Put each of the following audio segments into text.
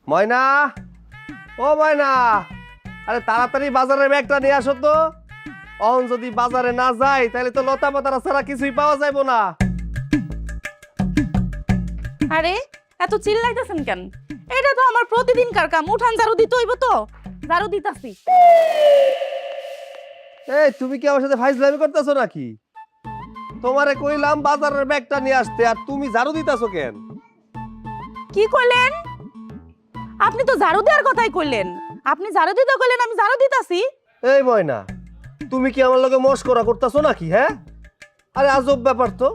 ময়না, ও ময়না, আরে তাড়াতাড়ি বাজারের ব্যাগটা নিয়ে আসো তো। অহন যদি বাজারে না যাই তাহলে তো লতা পাতারা ছাড়া কিছুই পাওয়া যাইবো না। আরে এত চিল্লাইতেছেন কেন? এটা তো আমার প্রতিদিনকার কাম। উঠান ঝাড়ু দিতে হইব তো, ঝাড়ু দিতাছি। এই তুমি কি আমার সাথে ফাইজলামি করতেছো নাকি? তোমারে কইলাম বাজারের ব্যাগটা নিয়ে আসতে, আর তুমি ঝাড়ু দিতাছো কেন? কি কইলেন? আপনি তো ঝাড়ু দেওয়ার কথাই কইলেন। আপনি ঝাড়ু দিতে কইলেন, আমি ঝাড়ু দিতাছি। এই ময়না, তুমি কি আমার লগে মস্করা করতেছো নাকি? হ্যাঁ, আরে আজব ব্যাপার তো।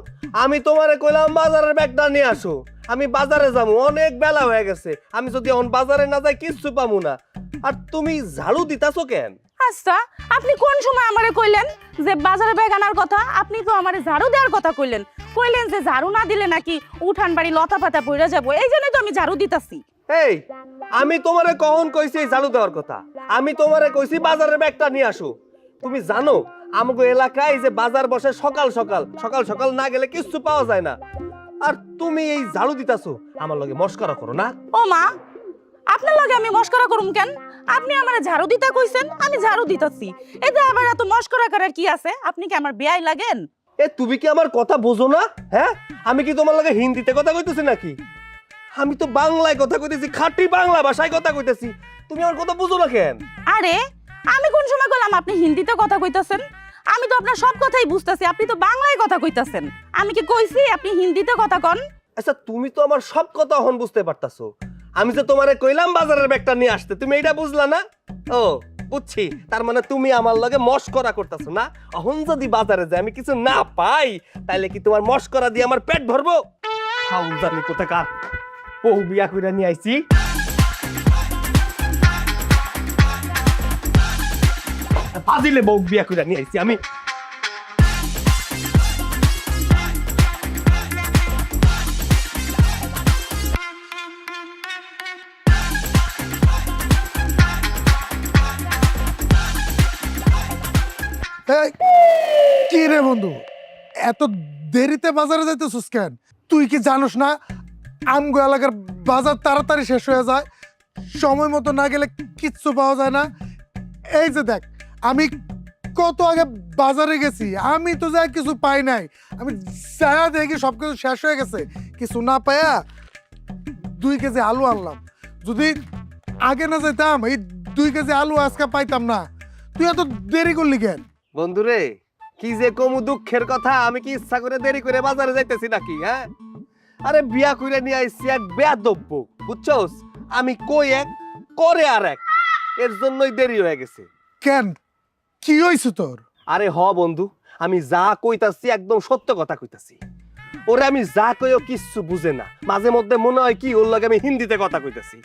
আমি তোমারে কইলাম বাজারের ব্যাগটা নিয়ে আসো, আমি বাজারে যাবো, অনেক বেলা হয়ে গেছে। আমি যদি এখন বাজারে না যাই কিচ্ছু পাবো না, আর তুমি ঝাড়ু দিতাছো কেন? আচ্ছা, আপনি কোন সময় আমারে কইলেন যে বাজারে ব্যাগ আনার কথা? আপনি তো আমারে ঝাড়ু দেওয়ার কথা কইলেন। কইলেন যে ঝাড়ু না দিলে নাকি উঠান বাড়ি লতা পাতা পড়ে যাবো, এই জন্যই তো আমি ঝাড়ু দিতাছি। এই, আমি তোমারে কখন কইছি এই ঝাড়ু দেওয়ার কথা? আমি তোমারে কইছি বাজারের ব্যাগটা নিয়ে আসো। তুমি জানো আমাগো এলাকায় যে বাজার বসে সকাল সকাল, সকাল সকাল না গেলে কিচ্ছু পাওয়া যায় না, আর তুমি এই ঝাড়ু দিতাছো। আমার লগে মস্করা করো না। ও মা, আপনার লগে আমি মস্করা করুম কেন? আপনি আমারে ঝাড়ু দিতে কইছেন, আমি ঝাড়ু দিতাছি। এতে আবার এত মস্করা করার কি আছে? আপনি কি আমার বেয়াই লাগেন? এ তুমি কি আমার কথা বোঝো না? হ্যাঁ, আমি কি তোমার লগে হিন্দিতে কথা কইতেছি নাকি? আমি তো বাংলায় কথা কইতেছি, খাঁটি বাংলা ভাষায় কথা কইতেছি। তুমি আমার কথা বুঝো না কেন? আরে আমি কোন সময় কইলাম আপনি হিন্দিতে কথা কইতাছেন? আমি তো আপনার সব কথাই বুঝতাছি, আপনি তো বাংলায় কথা কইতাছেন। আমি কি কইছি আপনি হিন্দিতে কথা কন? আচ্ছা, তুমি তো আমার সব কথা এখন বুঝতে পারতাছো। আমি যে তোমারে কইলাম বাজারের ব্যাগটা নিয়ে আসতে, তুমি এটা বুঝলা না? ও বুঝছি, তার মানে তুমি আমার লগে মস্করা করতেছো না। এখন যদি বাজারে যাই আমি কিছু না পাই, তাইলে কি তোমার মস্করা দিয়ে আমার পেট ভরবো? হাউ জানি কোথাকার ও বিয়া কইরা নিয়ে আইছি। ফাজিলে বউ বিয়া কইরা নিয়ে আইছি আমি। এই, কি রে বন্ধু, এত দেরিতে বাজারে যাইতেছিস কেন? তুই কি জানোস না আমগো এলাকার বাজার তাড়াতাড়ি শেষ হয়ে যায়, সময় মতো না গেলে কিচ্ছু পাওয়া যায় না। এই যে দেখ, আমি কত আগে বাজারে গেছি, আমি তো যাই কিছু পাই নাই। আমি যা দেখি সবকিছু শেষ হয়ে গেছে। কিছু না পায়া 2 কেজি আলু আনলাম। যদি আগে না যেতাম এই 2 কেজি আলু আজকে পাইতাম না। তুই এত দেরি করলি কেন? বন্ধুরে, কি যে কমু দুঃখের কথা। আমি কি ইচ্ছা করে দেরি করে বাজারে যাইতেছি নাকি? হ্যাঁ, আরে বিয়া কইরা নিয়ে আইছি এক বেয়াদব্য, বুঝছস? আমি কই এক করে আর এক, এর জন্যই দেরি হয়ে গেছে। কেন, কি হয়েছে তোর? আরে হ বন্ধু, আমি যা কইতাছি একদম সত্য কথা কইতাছি। ওরে আমি যা কইও কিচ্ছু বুঝে না। মাঝে মধ্যে মনে হয় কি ওর লগে আমি হিন্দিতে কথা কইতাছি।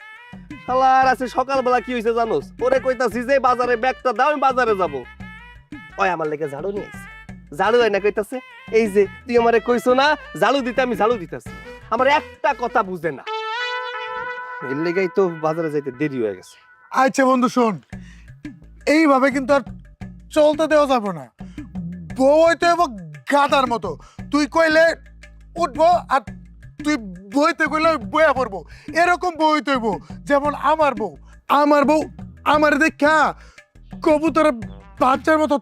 শালার আছে সকালবেলা কি হইছে জানোস? ওরে কইতাছি যে বাজারে ব্যাগটা দাও, আমি বাজারে যাব। ওই আমার লেগে ঝাড়ু নিয়ে আইছে। ঝাড়ু হয় না কইতাছে, এই যে তুই আমারে কইছো না ঝাড়ু দিতে, আমি ঝাড়ু দিতেছি। আমার একটা কথা বুঝে না, এর লেগেই তো বাজারে যাইতে দেরি হয়ে গেছে। আচ্ছা বন্ধু শোন, এইভাবে কিন্তু আর চলতে দেওয়া যাবে না। বউ হইতে হইব গাদার মতো। তুই কইলে উঠবো, আর তুই বইতে কইলে বইয়া পড়বো। এরকম বউ হইতে হইব যেমন আমার বউ। আমার বউ আমার দেখা কবুতরের বাচ্চার মতো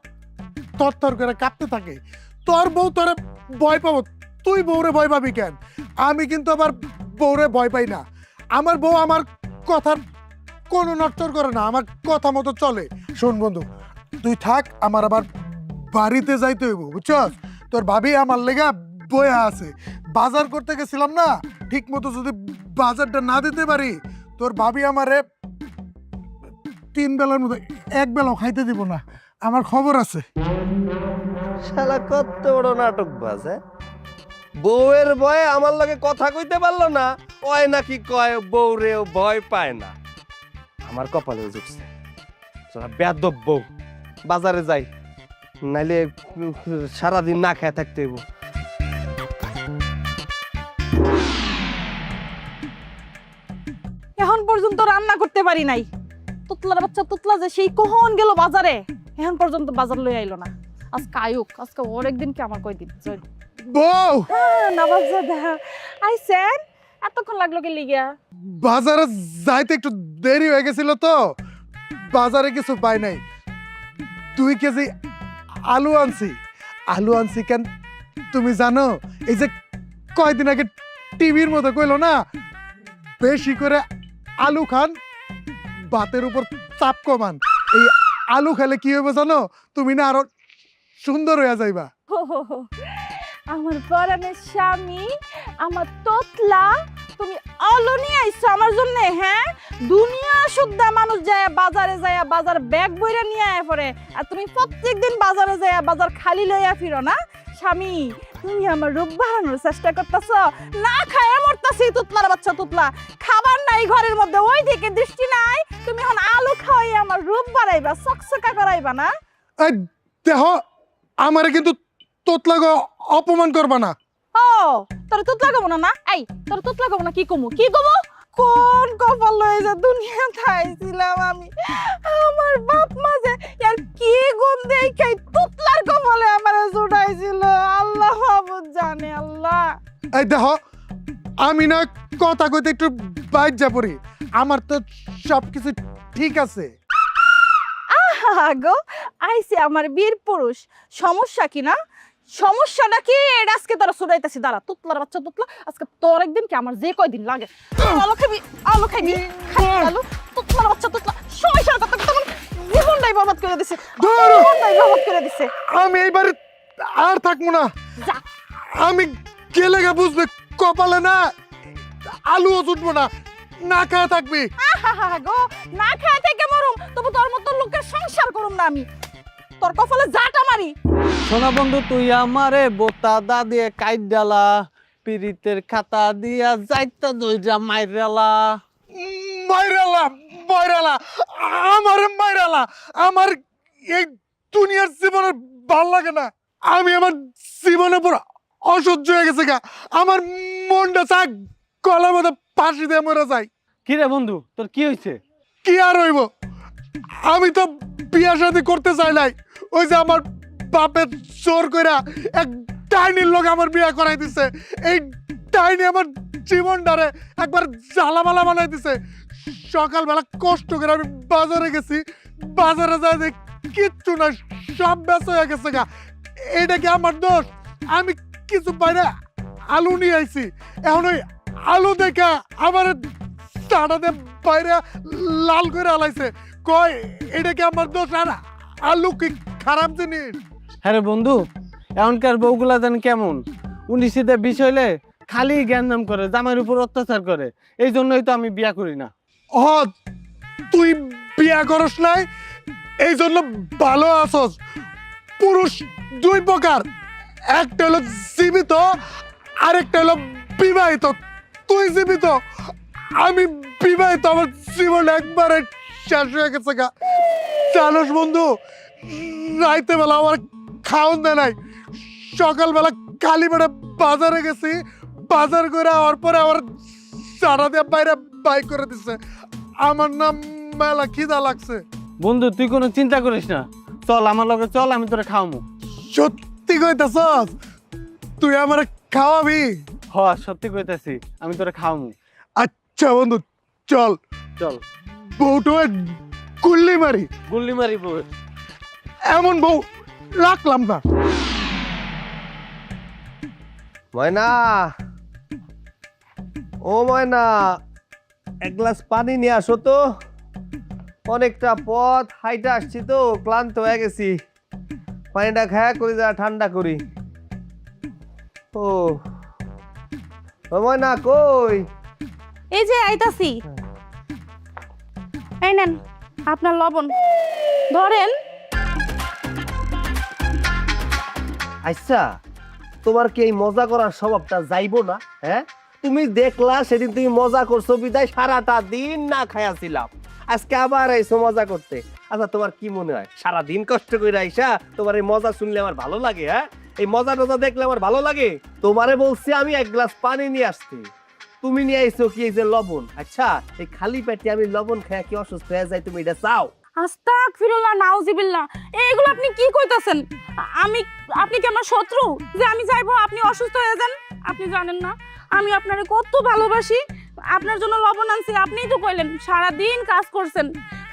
তরতর করে কাঁপতে থাকে। তোর বউ তোরে ভয় পাবো, তুই বউরে ভয় পাবি কেন? আমি কিন্তু আবার বউরে ভয় পাই না। আমার বউ আমার কথার কোনো নড়চড় করে না, আমার কথা মতো চলে। শোন বন্ধু, তুই থাক, আমার আবার বাড়িতে যাইতে হইব, বুঝছস? তোর ভাবি আমার লেগা বয়া আছে। বাজার করতে গেছিলাম না, ঠিক মতো যদি বাজারটা না দিতে পারি, তোর ভাবি আমারে 3 বেলার মতো 1 বেলাও খাইতে দিব না। আমার খবর আছে। শালা কত বড় নাটক বাজ! বউয়ের ভয়ে আমার লগে কথা কইতে পারলো না, ওই নাকি কয় বউরেও ভয় পায় না। আমার কপালে জুটছে। বেয়াদব বউ। বাজারে যাই, নাইলে সারাদিন না খেয়ে থাকতে হইব। এখন পর্যন্ত রান্না করতে পারি নাই। তুতলার বাচ্চা তুতলা যে সেই কখন গেল বাজারে, এখন পর্যন্ত বাজার লই আইলো না। আজকে আয়ুক, আজকে ওর একদিন কি আমার কয়দিন? বউ, নবাবজাদা আইছেন? এতক্ষণ লাগলো কি লিগা? বাজারে যাইতে একটু দেরি হয়ে গেছিল তো, বাজারে কিছু পাই নাই। 2 কেজি আলু আনছি কেন তুমি জানো? এই যে কয়দিন আগে টিভির মধ্যে কইলো না, বেশি করে আলু খান, বাতের উপর চাপ কমান। এই আলু খেলে কি হবে জানো? তুমি না আরো সুন্দর হয়ে যাইবা। হো হো হো। আমার পরাণের স্বামী, আমার তোতলা, তুমি আলো নিয়ে আইছো আমার জন্য? হ্যাঁ, দুনিয়া শুদ্ধা মানুষ যায় বাজারে যায় বাজার ব্যাগ বইরা নিয়ে আয় পরে, আর তুমি প্রত্যেকদিন বাজারে যায় বাজার খালি লইয়া ফিরো না? স্বামী, তুমি আমার রূপ বাড়ানোর চেষ্টা করতেছ? না খায় মরতাছি তুতলার বাচ্চা তুতলা, খাবার নাই ঘরের মধ্যে, ওই দিকে দৃষ্টি নাই, তুমি এখন আলু খাওয়াই আমার রূপ বাড়াইবা, চকচকা করাইবা না? এই দেহ, আমারে কিন্তু তোতলাগো অপমান করবা না। ও, তোর তুতলা কমো না? এই, তোর তুতলা কমো না? কি কমু? কোন কপাল লয়ে যে দুনিয়াতে আইছিলাম আমি? আমার বাপ মা যে আর কি গুণ দেখাই তুতলার কপালে আমারে জুড়াইছিল, আল্লাহ মাবুদ জানে। আল্লাহ, এই দেহ, আমি না কথা কইতে একটু বাইর যা পড়ি, আমার তো সবকিছু ঠিক আছে। আহা গো, আইছে আমার বীর পুরুষ। সমস্যা কি না? সমস্যাটা কি? এটা আজকে তোরা শুনাইতেছি, দাঁড়া। তুতলার বাচ্চা তুতলা, আজকে তোর একদিন কি আমার যে কয়দিন লাগে। আলু খাবি, খাইবি আলু। তুতলার বাচ্চা তুতলা, সমস্যার কথা কথা জীবনটাই বরবাদ করে দিছে, জীবনটাই বরবাদ করে দিছে। আমি এইবারে আর থাকবো না। যা। আমি গেলে গা বুঝবে, কপালে না আলুও জুটবো না, না খাওয়া থাকবি। আহা গো, না খায় থেকে মরুম, তবু তোর মতো লোকের সংসার করুম না আমি। তোর কপালে জাটা মারি। সোনা বন্ধু, তুই আমারে বোতা দা দিয়ে কাইট ডালা, পিরিতের খাতা দিয়া যাইতা দইরা মাইরালা। মাইরালা আমার মাইরালা, আমার এই দুনিয়ার জীবনের ভাল লাগে না। আমি আমার জীবনের পুরো অসহ্য হয়ে গেছে গা, আমার মনটা চাক গলার মধ্যে ফাঁসি দিয়ে মরে যায়। কি রে বন্ধু, তোর কি হয়েছে? কি আর হইব, আমি তো বিয়া শাদী করতে চাই নাই, ওই যে আমার বাপের জোর কইরা এক ডাইনির লোক আমার বিয়া করাই দিছে। এই ডাইনি আমার জীবনটারে একবার জ্বালামালা বানাই দিছে। সকালবেলা কষ্ট করে আমি বাজারে গেছি, বাজারে যাই যে কিচ্ছু না, সব ব্যস্ত হয়ে গেছে গা। এটা কি আমার দোষ? আমি কিছু বাইরে আলু নিয়ে আইছি, এখন ওই আলু দেখা আমার টাটাতে বাইরে লাল করে আলাইছে। কয় এটা কি আমার দোষ? আর আলু কি খারাপ জিনিস? হ্যাঁ রে বন্ধু, এখনকার বউগুলা জান কেমন, 19-তে বিষ হইলে খালি জ্ঞান নাম করে, জামাইয়ের উপর অত্যাচার করে। এই জন্যই তো আমি বিয়া করি না। ও, তুই বিয়া করস নাই, এই জন্য ভালো আছস। পুরুষ 2 প্রকার, একটা হলো জীবিত, আরেকটা হলো বিবাহিত। তুই জীবিত, আমি বিবাহিত, আমার জীবন একবারে শেষ হয়ে গেছে গা। জানোস বন্ধু, রাইতে বেলা আমার খাওন দেয় নাই, সকালবেলা কালীবাড়া বাজারে গেছি, বাজার করে হওয়ার পরে আমার চারা দিয়ে বাইরে বাইক করে দিচ্ছে। আমার নাম মেলা খিদা লাগছে। বন্ধু, তুই কোনো চিন্তা করিস না, চল আমার লগে চল, আমি তোরে খাওয়ামু। সত্যি কইতাছস? তুই আমার খাওয়াবি? হ, সত্যি কইতাছি, আমি তোরে খাওয়ামু। আচ্ছা বন্ধু, চল। চল। বউটো গুল্লি মারি, গুল্লি মারিব। এমন বউ রাখলাম না। ময়না, ও ময়না, এক গ্লাস পানি নিয়ে আসো তো। অনেকটা পথ হাইটা আসছি তো, ক্লান্ত হয়ে গেছি। পানিটা খায়া করি, যা ঠান্ডা করি। ও ময়না কই? এই যে আইতাছি। এই নেন আপনার লবণ, ধরেন। আচ্ছা, তোমার কি এই মজা করার স্বভাবটা যাইবো না? হ্যাঁ, তুমি দেখলা সেদিন তুমি মজা করছো বিদায় সারাটা দিন না খাইয়াছিলাম, আজকে আবার আইসো মজা করতে। আচ্ছা, তোমার কি মনে হয় সারাদিন কষ্ট করে আইসা তোমার এই মজা শুনলে আমার ভালো লাগে? হ্যাঁ, এই মজা টজা দেখলে আমার ভালো লাগে? তোমারে বলছি আমি এক গ্লাস পানি নিয়ে আসছি, তুমি নিয়ে আইসো কি এই যে লবণ। আচ্ছা, এই খালি পেটে আমি লবণ খাইয়া কি অসুস্থ হয়ে যায়, তুমি এটা চাও? আস্তাগফিরুল্লাহ, নাউজিবিল্লাহ, এইগুলো আপনি কি কইতাছেন? আপনি কি আমার শত্রু যে আমি যাইবো আপনি অসুস্থ হয়ে যান? আপনি জানেন না আমি আপনারে কত ভালোবাসি। আপনার জন্য লবণ আনছি, আপনিই তো কইলেন সারাদিন কাজ করছেন,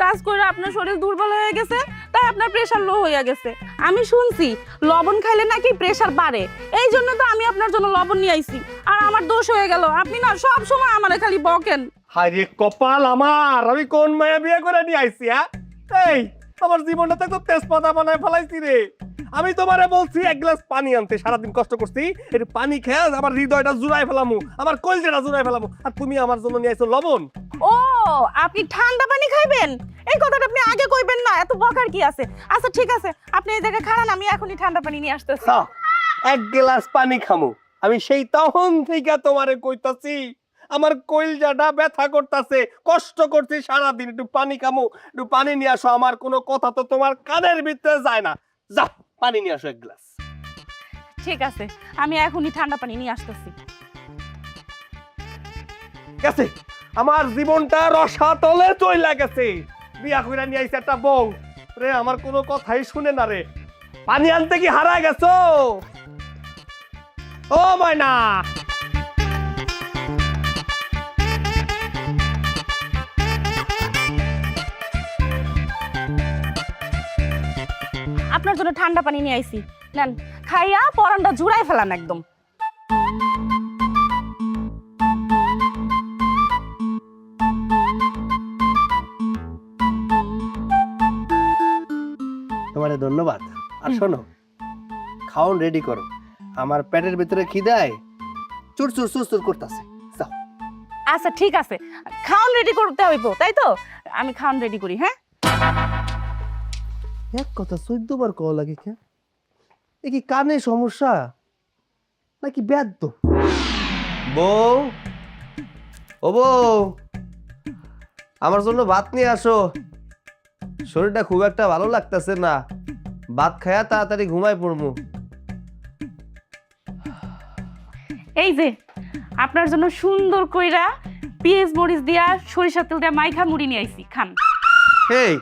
কাজ করে আপনার শরীর দুর্বল হয়ে গেছে, তাই আপনার প্রেশার লো হয়ে গেছে। আমি শুনছি লবণ খাইলে নাকি প্রেশার বাড়ে, এই জন্য তো আমি আপনার জন্য লবণ নিয়ে আইছি। আর আমার দোষ হয়ে গেল, আপনি না সব সময় আমারে খালি বকেন। হায় কপাল আমার, আমি কোন মায়া বিয়ে করে নিয়ে আইছি? হ্যাঁ, এই আমার জীবনটা তো একদম তেজপাতা বানায় ফেলাইছি রে। আমি তোমারে বলছি এক গ্লাস পানি আনতে, সারাদিন কষ্ট করছি, একটু পানি খেয়ে আমার হৃদয়টা জুড়াই ফেলামু, আমার কলজেটা জুড়াই ফেলামু, আর তুমি আমার জন্য নিয়ে আইছো লবণ। ও আপনি ঠান্ডা পানি খাইবেন, এই কথাটা আপনি আগে কইবেন না, এত বকার কি আছে? আচ্ছা ঠিক আছে, আপনি এই জায়গায় খাড়ান, আমি এখনই ঠান্ডা পানি নিয়ে আসতেছি। এক গ্লাস পানি খামু, আমি সেই তখন থেকে তোমারে কইতাছি আমার কলজাটা ব্যথা করতেছে, কষ্ট করছি সারাদিন, একটু পানি খামু, একটু পানি নিয়ে আসো। আমার কোনো কথা তো তোমার কানের ভিতরে যায় না, যাও পানি নিয়ে আসো এক গ্লাস। ঠিক আছে, আমি এখনই ঠান্ডা পানি নিয়ে আসতেছি। গেছে আমার জীবনটা রসাতলে চইলা গেছে, বিয়া কইরা নিয়ে আইছে একটা বউ রে, আমার কোনো কথাই শুনে না রে। পানি আনতে কি হারায় গেছো? ও ময়না, আপনার জন্য ঠান্ডা পানি নিয়ে আইছি, নেন খাইয়া পরানটা জুড়াই ফেলান একদম। তোমারে ধন্যবাদ। আর শোনো, খাওন রেডি করো, আমার পেটের ভিতরে খিদায় চুরচুর চুরচুর করতেছে। যাও। আচ্ছা ঠিক আছে, খাওন রেডি করতে হইব তাই তো, আমি খাওন রেডি করি। হ্যাঁ, এক কথা 14 বার কল লাগে কে? এ কি কানে সমস্যা নাকি ব্যাধ? বউ, ও বউ, আমার জন্য ভাত নিয়ে আসো, শরীরটা খুব একটা ভালো লাগতেছে না, ভাত খায়া তাড়াতাড়ি ঘুমাই পড়বো। এই যে আপনার জন্য সুন্দর কইরা পেঁয়াজ মরিচ দিয়া সরিষার তেল দিয়া মাইখা মুড়ি নিয়ে আইছি, খান। এই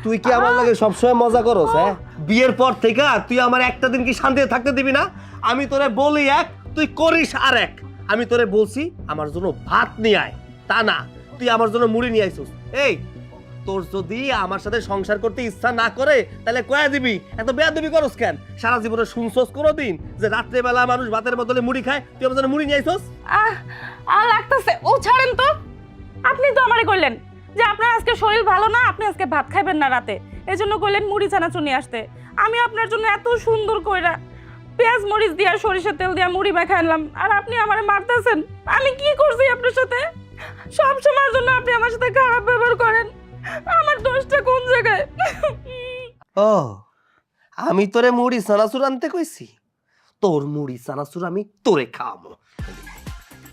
তুই কি আমার লাগে সবসময় মজা করস? হ্যাঁ, বিয়ের পর থেকে তুই আমার একটা দিন কি শান্তিতে থাকতে দিবি না? আমি তোরে বলি এক, তুই করিস আর এক। আমি তোরে বলছি আমার জন্য ভাত নিয়ে আয়, তা না তুই আমার জন্য মুড়ি নিয়ে আইছিস। এই তোর যদি আমার সাথে সংসার করতে ইচ্ছা না করে তাহলে কয়া দিবি, এত বেয়াদবি করস কেন? সারা জীবনে শুনছস কোনোদিন যে রাত্রে বেলা মানুষ ভাতের বদলে মুড়ি খায়, তুই আমার জন্য মুড়ি নিয়ে আইছিস? লাগতেছে, ও ছাড়েন তো। আপনি তো আমারে কইলেন যে আপনার আজকে শরীর ভালো না, আপনি আজকে ভাত খাইবেন না রাতে, এই জন্য কইলেন মুড়ি চানাচুর নিয়ে আসতে। আমি আপনার জন্য এত সুন্দর কইরা পেঁয়াজ মরিচ দিয়া সরিষার তেল দিয়া মুড়ি মাখা আনলাম, আর আপনি আমারে মারতেছেন। আমি কি করছি আপনার সাথে? সব সময়ের জন্য আপনি আমার সাথে খারাপ ব্যবহার করেন, আমার দোষটা কোন জায়গায়? ও, আমি তোরে মুড়ি চানাচুর আনতে কইছি? তোর মুড়ি চানাচুর আমি তোরে খাওয়াবো,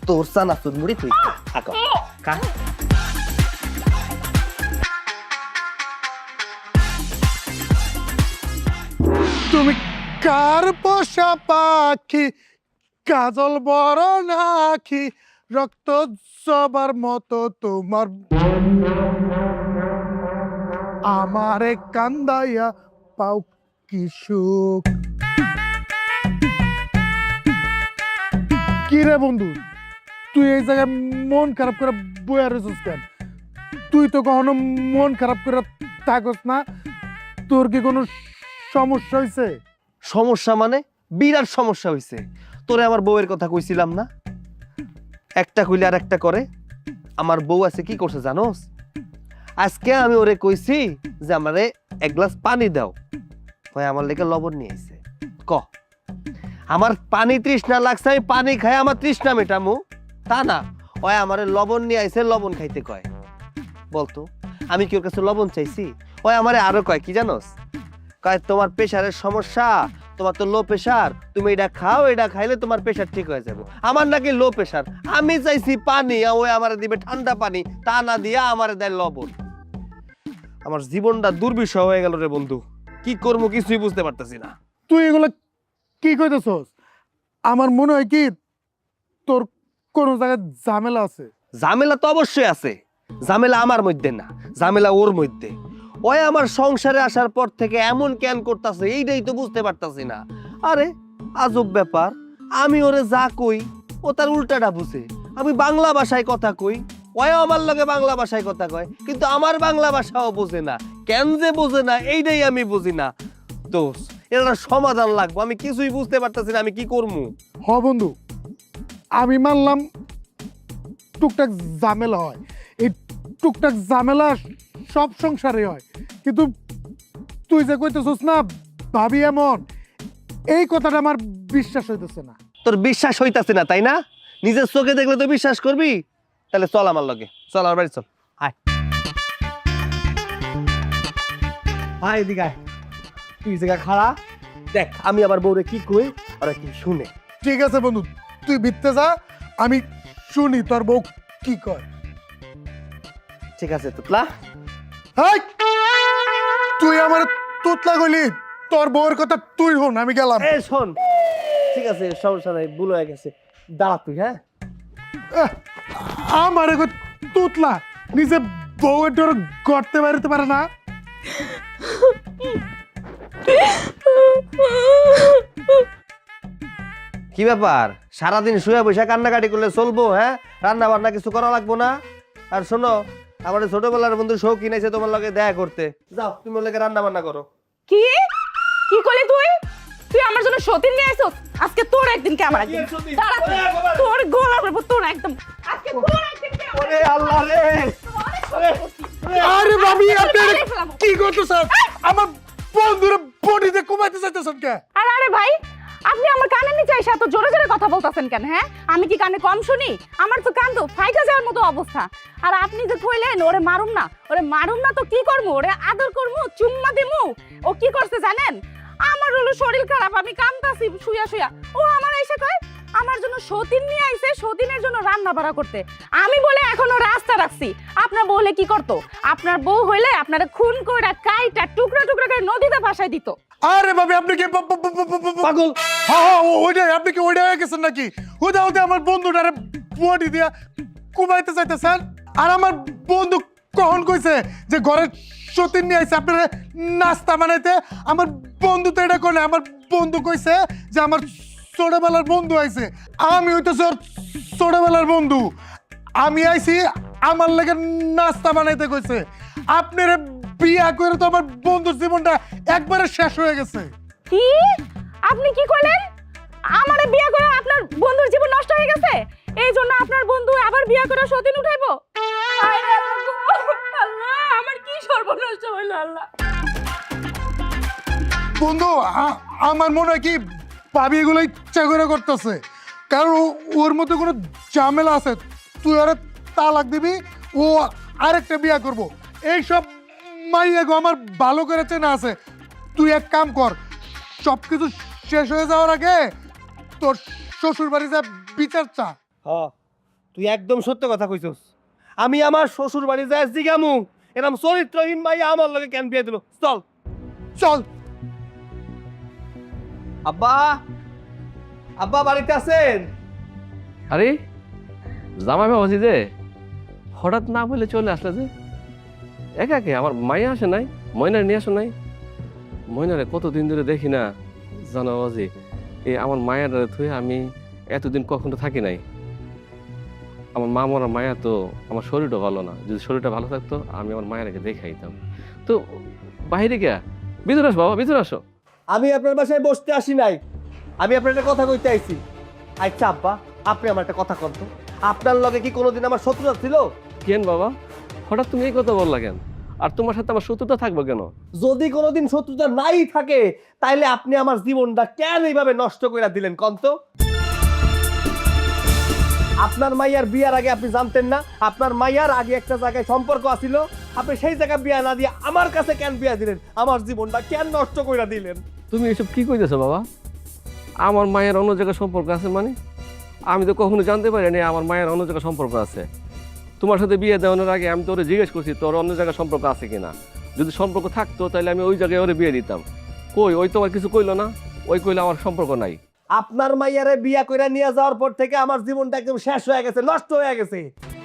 তোর চানাচুর মুড়ি তুই খা, খা। তুমি কার পোষা পাখি, কাজল বড় নাকি, রক্ত সবার মতো তোমার, আমারে কান্দাইয়া পাও কি সুখ। কি রে বন্ধু, তুই এই জায়গায় মন খারাপ করে বইয়া রয়েছিস কেন? তুই তো কখনো মন খারাপ করে থাকস না, তোর কি কোনো সমস্যা হয়েছে? সমস্যা মানে বিরাট সমস্যা হইছে। তোরে আমার বউয়ের কথা কইছিলাম না, একটা কইলে আর একটা করে। আমার বউ আছে কি করছে জানোস? আজকে আমি ওরে কইছি যে আমারে এক গ্লাস পানি দাও, ভাই আমার লেগে লবণ নিয়ে আইছে। ক আমার পানি তৃষ্ণা লাগছে, আমি পানি খাই আমার তৃষ্ণা মেটামু, তা না ওই আমারে লবণ নিয়ে আইছে, লবণ খাইতে কয়। বলতো আমি কি ওর কাছে লবণ চাইছি? ওই আমারে আরো কয় কি জানোস? কয় তোমার প্রেশারের সমস্যা, তোমার তো লো প্রেশার, তুমি এটা খাও, এটা খাইলে তোমার প্রেশার ঠিক হয়ে যাবে। আমার নাকি লো প্রেশার, আমি চাইছি পানি, ওই আমারে দিবে ঠান্ডা পানি, তা না দিয়া আমারে দেয় লবণ। আমার জীবনটা দুর্বিষহ হয়ে গেল রে বন্ধু, কি করবো কিছুই বুঝতে পারতেছি না। তুই এগুলো কি কইতেছস? আমার মনে হয় কি তোর কোনো জায়গায় ঝামেলা আছে। ঝামেলা তো অবশ্যই আছে, ঝামেলা আমার মধ্যে না, ঝামেলা ওর মধ্যে। ওই আমার সংসারে আসার পর থেকে এমন কেন করতেছে, এইটাই তো বুঝতে পারতাছি না। আরে আজব ব্যাপার, আমি ওরে যা কই ও তার উল্টাটা বুঝে। আমি বাংলা ভাষায় কথা কই, ওয়ও আমার লগে বাংলা ভাষায় কথা কয়, কিন্তু আমার বাংলা ভাষাও বোঝে না। কেন যে বোঝে না এইটাই আমি বুঝি না। দোস্ত, এটা সমাধান লাগবো, আমি কিছুই বুঝতে পারতেছি না, আমি কি করবো। হ বন্ধু, আমি মানলাম টুকটাক ঝামেলা হয়, এই টুকটাক ঝামেলা সব সংসারে হয়, কিন্তু তুই যে কইতেছস না ভাবি এমন, এই কথাটা আমার বিশ্বাস হইতেছে না। তোর বিশ্বাস হইতাছে না তাই না? নিজের চোখে দেখলে তো বিশ্বাস করবি। তাহলে চল আমার লগে, চল আমার বাড়ি চল। আয় আয় এদিকে আয়। তুই জায়গা খাড়া দেখ আমি আবার বউরে কি কই ওরা কি শুনে। ঠিক আছে বন্ধু, তুই ভিতরে যা, আমি শুনি তোর বউ কি কয়। ঠিক আছে তুতলা। হাই, তুই আমার তুতলা কইলি, তোর বউয়ের কথা তুই হন, আমি গেলাম। এ শোন, ঠিক আছে সমস্যা নাই, ভুল হয়ে গেছে, দাঁড়া তুই। হ্যাঁ আমার তুতলা নিজে বউয়ের ডর করতে পারতে পারে না। কি ব্যাপার, সারাদিন শুয়ে বসে কান্নাকাটি করলে চলবো? হ্যাঁ, রান্না বান্না কিছু করা লাগবো না? আর শোনো, আমার ছোটবেলার বন্ধু শৌখিন আছে তোমার লগে দেখা করতে, যাও তুমি ওর লগে রান্না বান্না করো। কি কি করলি তুই? তুই আমার জন্য সতীন নিয়ে আইছস? আজকে তোর একদিন কে আমার একদিন। দাঁড়া, তোর গোলার উপর তোর একদম আজকে তোর একদিন কে আমার। ওরে আল্লাহ রে, আরে ভাবি, আপনি কি করতেছেন? আমার বন্ধুরে বডিতে কমাইতে চাইতেছেন কে? আরে ভাই, আপনি আমার কানে নিচে এসে এত জোরে জোরে কথা বলতেছেন কেন? হ্যাঁ, আমি কি কানে কম শুনি? আমার তো কান তো ফাইটা যাওয়ার মতো অবস্থা। আর আপনি যে কইলেন ওরে মারুম না তো কি করবো? ওরে আদর করবো, চুম্মা দিমু? ও কি করছে জানেন? আমার হলো শরীর খারাপ, আমি কামতাছি শুয়া শুয়া, ও আমার এসে কয় আমার জন্য সতীন নিয়ে আইছে, সতীনের জন্য রান্না বাড়া করতে। আমি বলে এখনো রাস্তা রাখছি। আপনার বউ হলে কি করতো? আপনার বউ হইলে আপনারা খুন কইরা কাইটা টুকরা টুকরা করে নদীতে ভাসায় দিত। আরে ভাবি, আপনি কি পাগল? হ্যাঁ, ওইটাই, আপনি কি ওইটাই হয়ে গেছেন নাকি? ওটা আমার বন্ধুটারে বডি দিয়া কুমাইতে চাইতেছেন। আর আমার বন্ধু কখন কইছে যে ঘরে সতীন নিয়ে আইছে আপনারা নাস্তা বানাইতে? আমার বন্ধু তো এটা কয় না, আমার বন্ধু কইছে যে আমার ছোটবেলার বন্ধু আইছে। আমি হইতেছি ওর ছোটবেলার বন্ধু, আমি আইছি আমার লাগে নাস্তা বানাইতে কইছে। আপনারা বিয়া করে তো আমার বন্ধুর জীবনটা একবারে শেষ হয়ে গেছে। কি? আপনি কি কইলেন? আমারে বিয়া করে আপনার বন্ধুর জীবন নষ্ট হয়ে গেছে? এই জন্য আপনার বন্ধু আবার বিয়া করে সতীন উঠাইবো? আরে আল্লাহ, আমার কি সর্বনাশ হইল আল্লাহ। বন্ধু, আমার মনে হয় কি ভাবি এগুলো ইচ্ছা করে করতেছে, কারণ ওর মধ্যে কোনো ঝামেলা আছে। তুই ওরা তালাক দিবি, ও আরেকটা বিয়া করবো। এইসব মাইয়াগো আমার ভালো করে চেনা আছে। তুই এক কাম কর, সব কিছু শেষ হয়ে যাওয়ার আগে তোর শ্বশুর বাড়ি যা বিচার চা। হ্যাঁ, তুই একদম সত্য কথা কইছস। আমি আমার শ্বশুর বাড়ি যাই জিগামু এরকম চরিত্রহীন মাইয়া আমার লগে কেন বিয়ে দিল। চল চল। আব্বা, আব্বা বাড়িতে আছেন? আরে জামাই বাবাজি যে হঠাৎ না বলে চলে আসলে যে একা একে? আমার মাইয়া আসে নাই? ময়নারে নিয়ে আসো নাই? ময়নারে কতদিন ধরে দেখি না জানো বাবাজি। এই আমার মায়ের থুয়ে আমি এতদিন কখনো থাকি নাই। আমার মা মরা মায়া তো, আমার শরীরটা ভালো না। যদি শরীরটা ভালো থাকতো আমি আমার মায়েরকে দেখাইতাম। তো বাইরে গিয়া ভিতরে আসো বাবা, ভিতরে আসো। আমি আপনার বাসায় বসতে আসি নাই, আমি আপনার একটা কথা কইতে আইছি। আচ্ছা আব্বা, আপনি আমার একটা কথা কন তো, আপনার লগে কি কোনোদিন আমার শত্রুতা ছিল? কেন বাবা, হঠাৎ তুমি এই কথা বললা কেন? আর তোমার সাথে আমার শত্রুতা থাকবো কেন? যদি কোনোদিন শত্রুতা নাই থাকে তাইলে আপনি আমার জীবনটা কেন এইভাবে নষ্ট করে দিলেন কন তো? আপনার মাইয়ার বিয়ার আগে আপনি জানতেন না আপনার মাইয়ার আগে একটা জায়গায় সম্পর্ক আছিল? আপনি সেই জায়গায় বিয়া না দিয়ে আমার কাছে কেন বিয়া দিলেন? আমার জীবনটা কেন নষ্ট করে দিলেন? তুমি এসব কি কইতেছো বাবা? আমার মায়ের অন্য জায়গায় সম্পর্ক আছে মানে? আমি তো কখনো জানতে পারিনি আমার মায়ের অন্য জায়গায় সম্পর্ক আছে। তোমার সাথে বিয়ে দেওয়ানোর আগে আমি তোরে জিজ্ঞেস করছি তোর অন্য জায়গায় সম্পর্ক আছে কিনা। যদি সম্পর্ক থাকতো তাহলে আমি ওই জায়গায় ওরে বিয়ে দিতাম। কই, ওই তোমার কিছু কইলো না? ওই কইলে আমার সম্পর্ক নাই। আপনার মাইয়ারে বিয়া কইরা নিয়ে যাওয়ার পর থেকে আমার জীবনটা একদম শেষ হয়ে গেছে, নষ্ট হয়ে গেছে।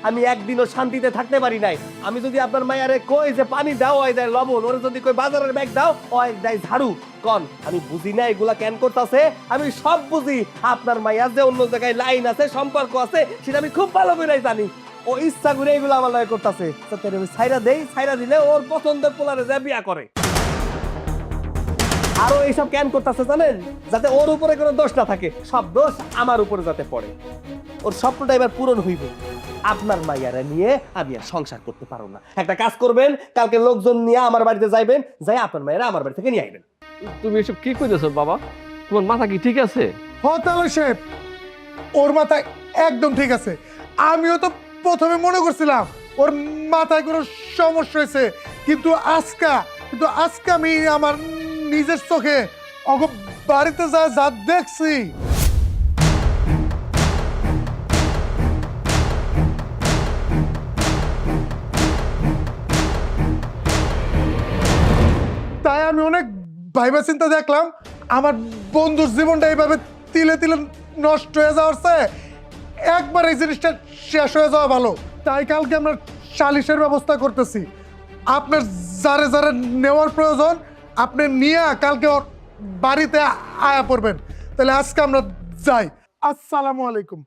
আমি একদিনও শান্তিতে থাকতে পারি নাই। আমি যদি আপনার মায়ারে কই যে পানি দাও হয় দেয় লবণ, ওরে যদি কই বাজারের ব্যাগ দাও হয় দেয় ঝাড়ু, কন আমি বুঝি না এগুলা কেন করতেছে? আমি সব বুঝি। আপনার মাইয়া যে অন্য জায়গায় লাইন আছে, সম্পর্ক আছে, সেটা আমি খুব ভালো করে জানি। ও ইচ্ছা করে এগুলো আমার লয় করতেছে। আমি ছাইরা দেই, ছাইরা দিলে ওর পছন্দের পোলারে যা বিয়া করে। আরো এইসব কেন করতেছে জানেন? যাতে ওর উপরে কোনো দোষ না থাকে, সব দোষ আমার উপরে যাতে পড়ে। ওর স্বপ্নটা এবার পূরণ হইবে। আপনার মাইয়ারা নিয়ে আমি আর সংসার করতে পারবো না। একটা কাজ করবেন, কালকে লোকজন নিয়ে আমার বাড়িতে যাইবেন, যাই আপনার মায়েরা আমার বাড়ি থেকে নিয়ে আইবেন। তুমি এসব কি কইতেছো বাবা? তোমার মাথা কি ঠিক আছে? তাহলে সাহেব, ওর মাথায় একদম ঠিক আছে। আমিও তো প্রথমে মনে করছিলাম ওর মাথায় কোনো সমস্যা হয়েছে, কিন্তু আজকে আমি আমার নিজের চোখে ওকে বাড়িতে যা দেখছি, তাই আমি অনেক ভাইবা চিন্তা দেখলাম আমার বন্ধুর জীবনটা এইভাবে তিলে তিলে নষ্ট হয়ে যাওয়ার চেয়ে একবার এই জিনিসটা শেষ হয়ে যাওয়া ভালো। তাই কালকে আমরা সালিশের ব্যবস্থা করতেছি। আপনার যারে যারে নেওয়ার প্রয়োজন আপনি নিয়ে কালকে ওর বাড়িতে আয়া পড়বেন। তাহলে আজকে আমরা যাই। আসসালামু আলাইকুম।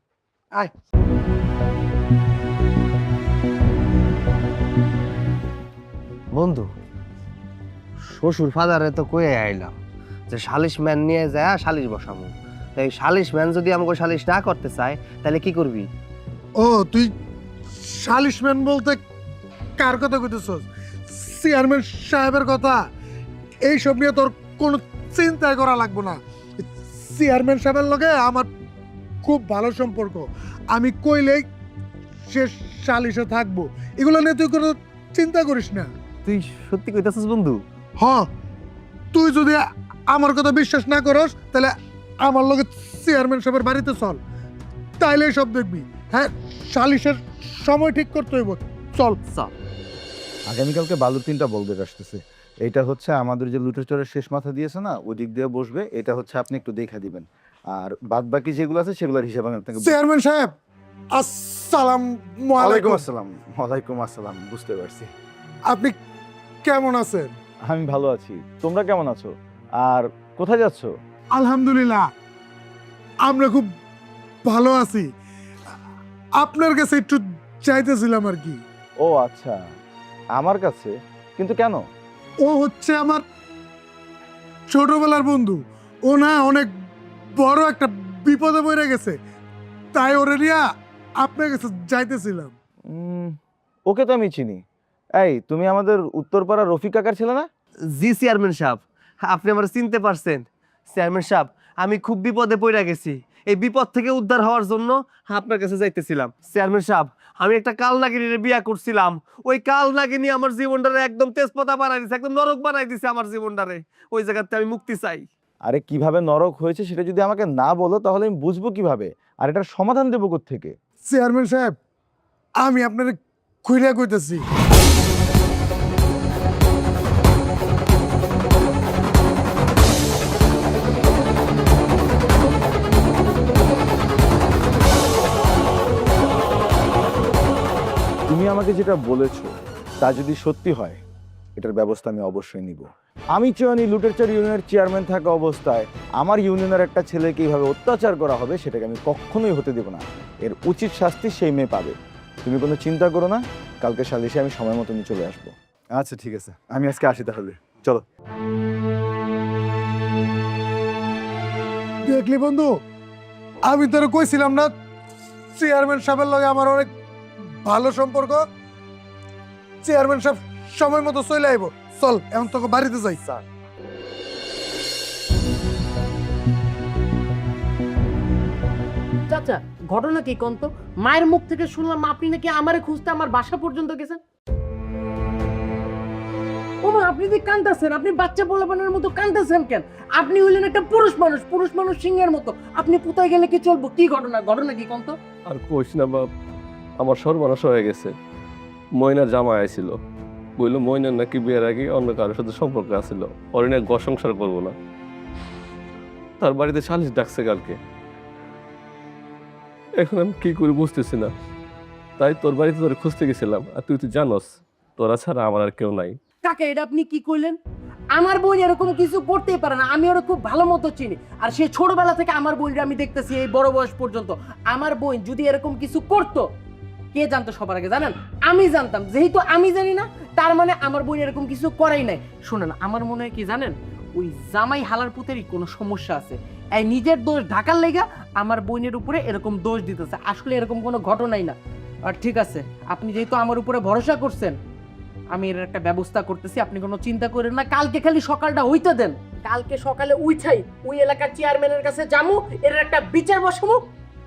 আয়। বন্ধু, শ্বশুর ফাদারে তো কয়ে আইলাম যে সালিশ ম্যান নিয়ে যায় সালিশ বসাবো। এই সালিশ ম্যান যদি আমাকে সালিশ না করতে চায় তাহলে কি করবি? ও, তুই সালিশম্যান বলতে কার কথা কইতেছস? চেয়ারম্যান সাহেবের কথা। এইসব নিয়ে তোর কোনো চিন্তা করা লাগবে না। চেয়ারম্যান সাহেবের লগে আমার খুব ভালো সম্পর্ক। আমি কইলেই সে সালিশে থাকবো। এগুলো নিয়ে তুই কোনো চিন্তা করিস না। তুই সত্যি কইতাছিস বন্ধু? হ্যাঁ, তুই যদি আমার কথা বিশ্বাস না করস তাহলে আমার লগে চেয়ারম্যান সাহেবের বাড়িতে চল, তাইলে সব দেখবি। হ্যাঁ, সালিশের সময় ঠিক করতে হইব। চল। আগামীকালকে বালুর 3টা বলদের আসতেছে। এইটা হচ্ছে আমাদের যে লুটেচরের শেষ মাথা দিয়েছে না, ওই দিক দিয়ে বসবে। এটা হচ্ছে আপনি একটু দেখা দিবেন, আর বাদ বাকি যেগুলো আছে সেগুলোর হিসাব আমি আপনাকে চেয়ারম্যান সাহেব, আসসালামু ওয়ালাইকুম আলাইকুম। আসসালাম। ওয়ালাইকুম আসসালাম। বুঝতে পারছি। আপনি কেমন আছেন? আমি ভালো আছি। তোমরা কেমন আছো? আর কোথায় যাচ্ছ? আলহামদুলিল্লাহ, আমরা খুব ভালো আছি। আপনার কাছে একটু চাইতেছিলাম আর কি। ও আচ্ছা, আমার কাছে? কিন্তু কেন? ও হচ্ছে আমার ছোটবেলার বন্ধু। ও না অনেক বড় একটা বিপদে পড়ে গেছে, তাই ওরে নিয়ে আপনার কাছে যাইতেছিলাম। ওকে তো আমি চিনি। এই, তুমি আমাদের উত্তরপাড়া রফিক কাকার ছিল না? জি চেয়ারম্যান সাহেব, আপনি আমার চিনতে পারছেন। চেয়ারম্যান সাহেব, আমি খুব বিপদে পড়ে গেছি। এই বিপদ থেকে উদ্ধার হওয়ার জন্য আপনার কাছে যাইতেছিলাম। চেয়ারম্যান সাহেব, আমি একটা কালনাগিনীর বিয়া করছিলাম। ওই কালনাগিনী আমার জীবনটারে একদম তেজপাতা বানাই দিছে, একদম নরক বানাই দিছে আমার জীবনটারে। ওই জায়গাতে আমি মুক্তি চাই। আরে কিভাবে নরক হয়েছে সেটা যদি আমাকে না বলো তাহলে আমি বুঝবো কিভাবে, আর এটার সমাধান দেবো কোত্থেকে? চেয়ারম্যান সাহেব, আমি আপনার খুইরা কইতেছি। তুমি আমাকে যেটা বলেছো তা যদি সত্যি হয়, এটার ব্যবস্থা আমি অবশ্যই নিব। আমি চয়নি লুটেরচর ইউনিয়নের চেয়ারম্যান থাকা অবস্থায় আমার ইউনিয়নের একটা ছেলেকে এইভাবে অত্যাচার করা হবে সেটাকে আমি কখনোই হতে দেব না। এর উচিত শাস্তি সেই মেয়ে পাবে। তুমি কোনো চিন্তা করো না, কালকে সালিশে আমি সময় মতো চলে আসবো। আচ্ছা ঠিক আছে, আমি আজকে আসি তাহলে। চলো। দেখলি বন্ধু, আমি তোর কইছিলাম না চেয়ারম্যান সাহেবের লগে আমার অনেক ভালো সম্পর্ক। চেয়ারম্যান সাহেব সময় মতো চলে আইব। চল এখন তোকে বাড়িতে যাই। চাচা, ঘটনা কি কোন তো? মায়ের মুখ থেকে শুনলাম আপনি নাকি আমারে খুঁজতে আমার বাসা পর্যন্ত গেছেন। ও মা, আপনি যে কাঁদতেছেন, আপনি বাচ্চা পোলাপানের মতো কাঁদতেছেন কেন? আপনি হইলেন একটা পুরুষ মানুষ সিংহের মতো। আপনি কোথায় গেলে কি চলবো? কি ঘটনা কি কোন তো? আর কইস না বাপ, আমার সর্বনাশ হয়ে গেছে। ময়নার জামাই আইছিল, বললো ময়নার নাকি বিয়ের আগে অন্য কারোর সাথে সম্পর্ক আছিল, ওর না ঘর সংসার করবো না। তার বাড়িতে সালিশ ডাকছে কালকে। এখন আমি কি করি বুঝতেছি না। তাই তোর বাড়িতে তোর খুঁজতে গেছিলাম, আর তুই তো জানোস তোরা ছাড়া আমার আর কেউ নাই। কাকা এটা আপনি কি কইলেন? আমার বোন এরকম কিছু করতেই পারে না, আমি ওরা খুব ভালো মতো চিনি। আর সে ছোটবেলা থেকে আমার বোনকে আমি দেখতেছি এই বড় বয়স পর্যন্ত। আমার বোন যদি এরকম কিছু করতো, কে জানতো সবার আগে জানেন? আমি জানতাম। যেহেতু আমি জানি না, তার মানে আমার বোন এরকম কিছু করাই নাই। শুনেন, আমার মনে হয় কি জানেন, ওই জামাই হালার পুতেরই কোনো সমস্যা আছে। এই নিজের দোষ ঢাকার লেগা আমার বোনের উপরে এরকম দোষ দিতেছে। আসলে এরকম কোনো ঘটনাই না। আর ঠিক আছে, আপনি যেহেতু আমার উপরে ভরসা করছেন, আমি এর একটা ব্যবস্থা করতেছি, আপনি কোনো চিন্তা করেন না। কালকে খালি সকালটা হইতে দেন, কালকে সকালে উইছাই ওই এলাকার চেয়ারম্যানের কাছে যামু, এর একটা বিচার বসামু,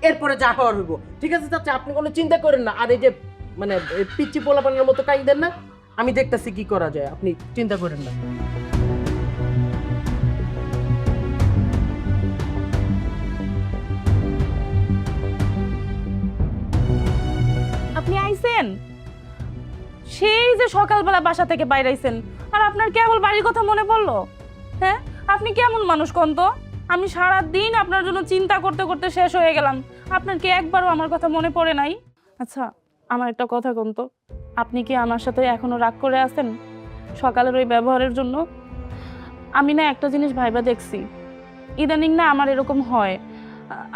এরপরে যা হওয়ার হইব। ঠিক আছে চাচা, আপনি কোনো চিন্তা করেন না। আর এই যে মানে পিচ্চি পোলাপানের মতো কাই দেন না, আমি দেখতেছি কি করা যায়, আপনি চিন্তা করেন না। আপনি আইছেন? সেই যে সকালবেলা বাসা থেকে বাইরে আইছেন, আর আপনার কেবল বাড়ির কথা মনে পড়লো? হ্যাঁ, আপনি কেমন মানুষ কোন তো? আমি সারা দিন আপনার জন্য চিন্তা করতে করতে শেষ হয়ে গেলাম। আপনার কি একবারও আমার কথা মনে পড়ে নাই? আচ্ছা, আমার একটা কথা কোন তো, আপনি কি আমার সাথে এখনো রাগ করে আছেন সকালের ওই ব্যবহারের জন্য? আমি না একটা জিনিস ভাইবা দেখছি, ইদানিং না আমার এরকম হয়,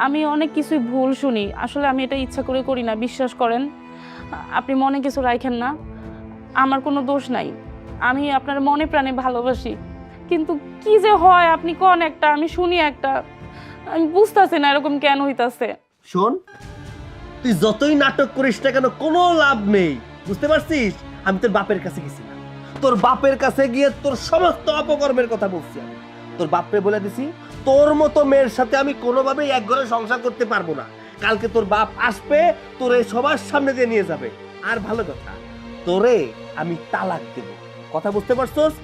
আমি অনেক কিছুই ভুল শুনি। আসলে আমি এটা ইচ্ছা করে করি না, বিশ্বাস করেন। আপনি মনে কিছু রাখেন না, আমার কোনো দোষ নাই, আমি আপনার মনে প্রাণে ভালোবাসি। কিন্তু কি যে হয়, আপনি কোন একটা, আমি শুনি একটা, আমি বুঝতেছি না এরকম কেন হইতাছে। শোন, তুই যতই নাটক করিস না কেন, কোনো লাভ নেই, বুঝতে পারছিস? আমি তোর বাপের কাছে গেছিলাম, তোর বাপের কাছে গিয়ে তোর সমস্ত অপকর্মের কথা বলছি। আমি তোর বাপরে বলে দিছি, তোর মতো মেয়ের সাথে আমি কোনোভাবেই এক ঘরে সংসার করতে পারবো না। কালকে তোর বাপ আসবে, তোরে সবার সামনে দিয়ে নিয়ে যাবে। আর ভালো কথা, তোরে আমি তালাক দেব, কথা বুঝতে পারছস?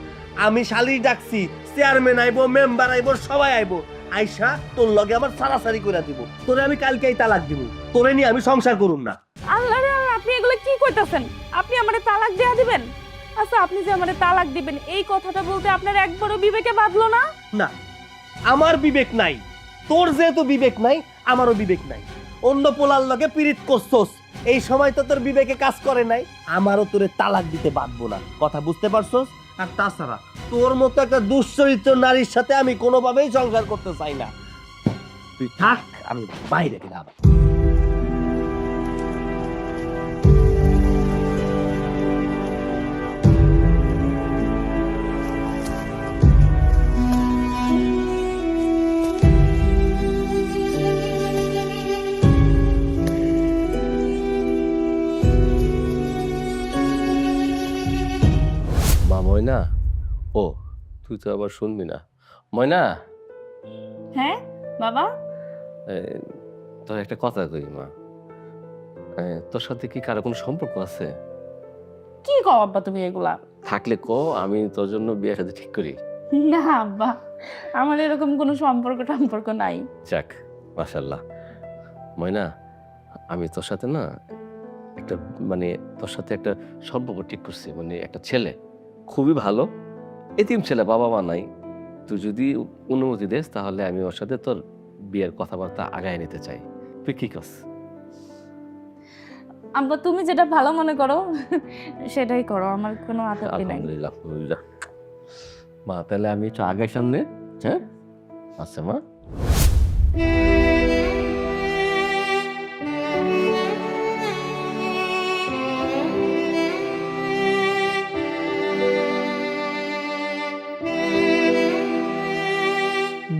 আমি শালি ডাকছি, চেয়ারম্যান আইবো, মেম্বার আইবো, সবাই আইবো, আইসা তোর লগে আমার সারাসারি করে দিব। তোরে আমি কালকেই তালাক দিব, তোরে নিয়ে আমি সংসার করুম না। আল্লাহ রে আল্লাহ, আপনি এগুলো কি কইতাছেন? আপনি আমারে তালাক দেয়া দিবেন? আচ্ছা, আপনি যে আমারে তালাক দিবেন এই কথাটা বলতে আপনার একবারও বিবেকে বাঁধলো না? না, আমার বিবেক নাই, তোর যেহেতু বিবেক নাই, আমারও বিবেক নাই। অন্য পোলার লগে পীড়িত করছস, এই সময় তো তোর বিবেকে কাজ করে নাই। আমারও তোরে তালাক দিতে বাঁধবো না, কথা বুঝতে পারছস? আর তাছাড়া তোর মতো একটা দুশ্চরিত্র নারীর সাথে আমি কোনোভাবেই সংসার করতে চাই না। তুই থাক, আমি বাইরে গেলাম। মা ময়না, ও তুই তো আবার শুনবি না। ময়না, হ্যাঁ বাবা? তোর একটা কথা কই মা, তোর সাথে কি কারো কোনো সম্পর্ক আছে? কি কও আব্বা তুমি এগুলা? থাকলে কো, আমি তোর জন্য বিয়ের সাথে ঠিক করি। না আব্বা, আমার এরকম কোনো সম্পর্ক নাই। যাক, মাশাআল্লাহ। ময়না, আমি তোর সাথে না একটা মানে তোর সাথে একটা সম্পর্ক ঠিক করছি, মানে একটা ছেলে খুবই ভালো, এতিম ছেলে, বাবা মা নাই। তুই যদি অনুমতি দেস তাহলে আমি ওর সাথে তোর বিয়ের কথাবার্তা আগায় নিতে চাই। তুই কি করস? আব্বা তুমি যেটা ভালো মনে করো সেটাই করো, আমার কোনো আপত্তি নাই। আলহামদুলিল্লাহ, আলহামদুলিল্লাহ। মা তাহলে আমি একটু আগে সামনে। হ্যাঁ আচ্ছা মা।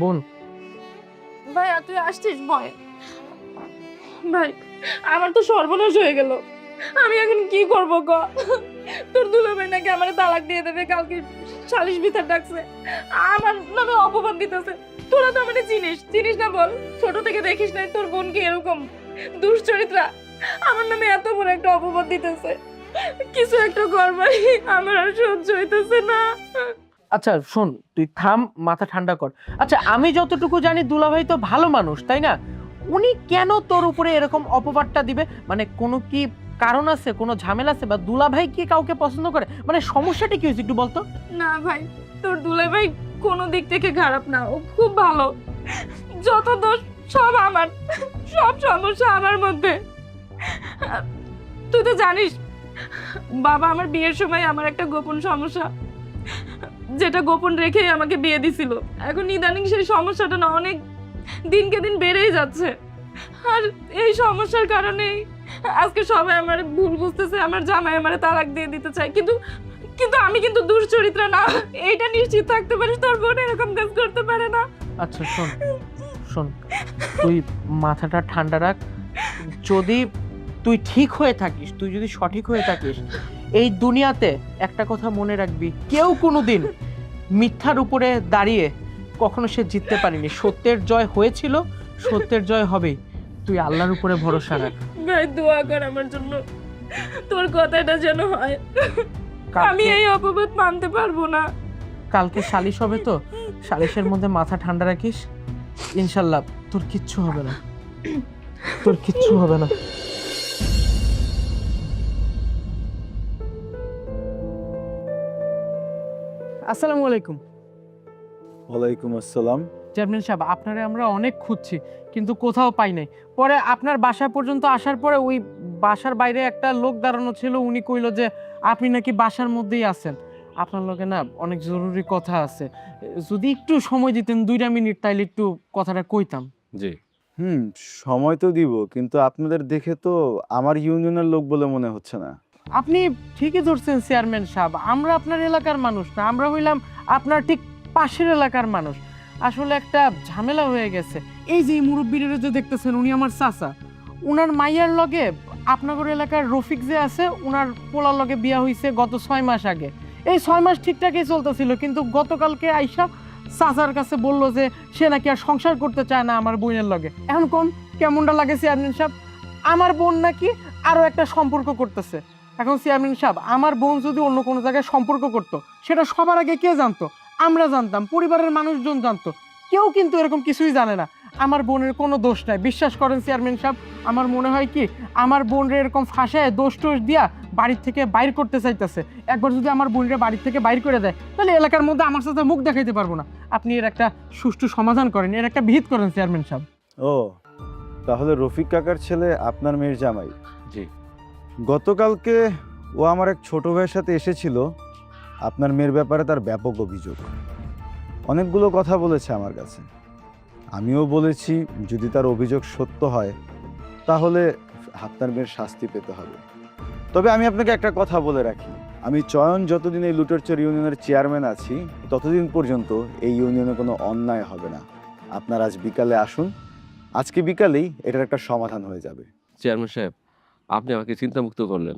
বোন, ভাই তুই আসছিস? ভয় ভাই, আমার তো সর্বনাশ হয়ে গেল। আমি এখন কি করবো ক? তোর দুলাভাই নাকি আমার তালাক দিয়ে দেবে, কালকে সালিশ বিচার ডাকছে, আমার নামে অপমান দিতেছে। তোরা তো আমাকে চিনিস না বল? ছোট থেকে দেখিস নাই তোর বোনকে এরকম দুশ্চরিত্রা? আমার নামে এত বড় একটা অপমান দিতেছে, কিছু একটা কর ভাই, আমার আর সহ্য হইতেছে না। আচ্ছা শোন, তুই থাম, মাথা ঠান্ডা কর। আচ্ছা, আমি যতটুকু জানি দুলাভাই তো ভালো মানুষ, তাই না? উনি কেন তোর উপরে এরকম অপবাদটা দিবে? মানে কোনো কি কারণ আছে, কোনো ঝামেলা আছে, বা দুলাভাই কি কাউকে পছন্দ করে? মানে সমস্যাটা কি হয়েছে একটু বলতো। না ভাই, তোর দুলাভাই কোনো দিক থেকে খারাপ না, ও খুব ভালো। যত দোষ সব আমার, সব সমস্যা আমার মধ্যে। তুই তো জানিস বাবা আমার বিয়ের সময় আমার একটা গোপন সমস্যা, যেটা গোপন রেখেই আমাকে বিয়ে দিছিল। এখন ইদানিং সেই সমস্যাটা না অনেক দিনকে দিন বেড়েই যাচ্ছে, আর এই সমস্যার কারণেই আজকে সবাই আমার ভুল বুঝতেছে, আমার জামাই আমার তালাক দিয়ে দিতে চায়। কিন্তু কিন্তু আমি কিন্তু দুশ্চরিত্রা না, এইটা নিশ্চিত থাকতে পারিস, তোর বোন এরকম কাজ করতে পারে না। আচ্ছা শোন শোন, তুই মাথাটা ঠান্ডা রাখ। যদি তুই ঠিক হয়ে থাকিস, তুই যদি সঠিক হয়ে থাকিস, এই দুনিয়াতে একটা কথা মনে রাখবি, কেউ কোনোদিন মিথ্যার উপরে দাঁড়িয়ে কখনো সে জিততে পারেনি। সত্যের জয় হয়েছিল, সত্যের জয় হবেই। তুই আল্লাহর উপরে ভরসা রাখ। ভাই দোয়া কর আমার জন্য, তোর কথাটা যেন হয়। আমি এই অপবাদ মানতে পারবো না। কালকে সালিশ হবে তো, সালিশের মধ্যে মাথা ঠান্ডা রাখিস, ইনশাল্লাহ তোর কিচ্ছু হবে না, তোর কিচ্ছু হবে না। আসসালামু আলাইকুম। ওয়ালাইকুম আসসালাম। চেয়ারম্যান সাহেব, আপনারে আমরা অনেক খুঁজছি কিন্তু কোথাও পাই নাই। পরে আপনার বাসা পর্যন্ত আসার পরে ওই বাসার বাইরে একটা লোক দাঁড়ানো ছিল, উনি কইলো যে আপনি নাকি বাসার মধ্যেই আছেন, আপনার লগে না অনেক জরুরি কথা আছে। যদি একটু সময় দিতেন 2 মিনিট, তাইলে একটু কথাটা কইতাম। জি, সময় তো দিব, কিন্তু আপনাদের দেখে তো আমার ইউনিয়নের লোক বলে মনে হচ্ছে না। আপনি ঠিকই ধরছেন চেয়ারম্যান সাহেব, আমরা আপনার এলাকার মানুষ না, আমরা হইলাম আপনার ঠিক পাশের এলাকার মানুষ। আসলে একটা ঝামেলা হয়ে গেছে। এই যে মুরব্বীরা যে দেখতেছেন, উনি আমার চাচা, উনার মাইয়ার লগে আপনাদের এলাকার রফিক যে আছে, উনার পোলার লগে বিয়া হইছে গত 6 মাস আগে। এই 6 মাস ঠিকঠাকই চলতেছিল, কিন্তু গতকালকে আইসা চাচার কাছে বললো যে সে নাকি আর সংসার করতে চায় না আমার বোনের লগে। এখন কোন কেমনটা লাগে চেয়ারম্যান সাহেব? আমার বোন নাকি আরো একটা সম্পর্ক করতেছে। এখন চেয়ারম্যান সাহেব, আমার বোন যদি অন্য কোনো জায়গায় সম্পর্ক করতো, সেটা সবার আগে কে জানতো? আমরা জানতাম, পরিবারের মানুষজন জানতো। কেউ কিন্তু এরকম কিছুই জানে না। আমার বোনের কোনো দোষ নাই, বিশ্বাস করেন চেয়ারম্যান সাহেব। আমার মনে হয় কি, আমার বোনরে এরকম ফাঁসায় দোষ টোষ দিয়া বাড়ির থেকে বাইর করতে চাইতেছে। একবার যদি আমার বোনরে বাড়ির থেকে বাইর করে দেয়, তাহলে এলাকার মধ্যে আমার সাথে মুখ দেখাইতে পারবো না। আপনি এর একটা সুষ্ঠু সমাধান করেন, এর একটা বিহিত করেন চেয়ারম্যান সাহেব। ও, তাহলে রফিক কাকার ছেলে আপনার মেয়ের জামাই? জি। গতকালকে ও আমার এক ছোট ভাইয়ের সাথে এসেছিল। আপনার মেয়ের ব্যাপারে তার ব্যাপক অভিযোগ, অনেকগুলো কথা বলেছে আমার কাছে। আমিও বলেছি যদি তার অভিযোগ সত্য হয় তাহলে আপনার মেয়ের শাস্তি পেতে হবে। তবে আমি আপনাকে একটা কথা বলে রাখি, আমি চয়ন যতদিন এই লুটেরচর ইউনিয়নের চেয়ারম্যান আছি, ততদিন পর্যন্ত এই ইউনিয়নে কোনো অন্যায় হবে না। আপনার আজ বিকালে আসুন, আজকে বিকালেই এটার একটা সমাধান হয়ে যাবে। চেয়ারম্যান সাহেব, আপনি আমাকে চিন্তামুক্ত করলেন।